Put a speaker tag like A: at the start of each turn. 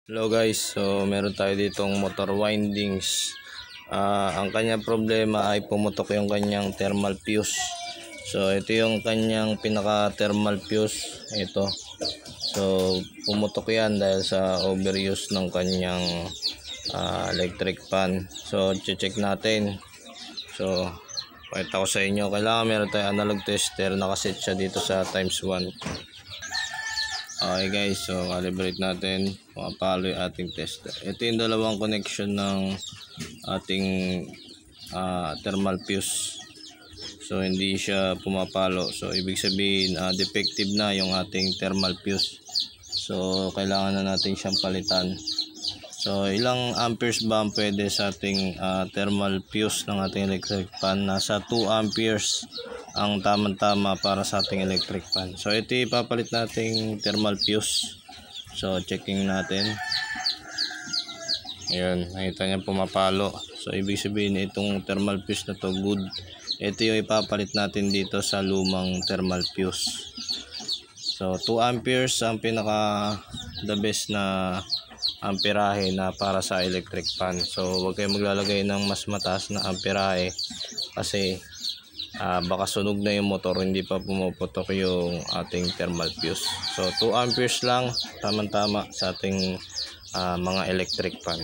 A: Hello guys, so meron tayo ditong motor windings. Ang kanyang problema ay pumutok yung kanyang thermal fuse. So ito yung kanyang pinaka thermal fuse, ito. So pumutok yan dahil sa overuse ng kanyang electric fan. So check natin. So pakita ko sa inyo, kailangan meron tayong analog tester, nakaset siya dito sa ×1. Okay guys, so calibrate natin, pumapalo yung ating tester. Ito yung dalawang connection ng ating thermal fuse. So hindi siya pumapalo, so ibig sabihin defective na yung ating thermal fuse. So kailangan na natin siyang palitan. So ilang amperes ba ang pwede sa ating thermal fuse ng ating electric fan? Nasa 2 amperes ang tamang-tama para sa ating electric fan. So ito ipapalit nating thermal fuse. So checking natin. Ayun, nakita niya pumapalo. So ibig sabihin itong thermal fuse na to good. Ito yung ipapalit natin dito sa lumang thermal fuse. So 2 amperes ang pinaka the best na amperahe na para sa electric fan. So huwag kayong maglalagay ng mas mataas na amperahe kasi baka sunog na yung motor, hindi pa pumuputok yung ating thermal fuse. So 2 amperes lang, tamang-tama sa ating mga electric fan.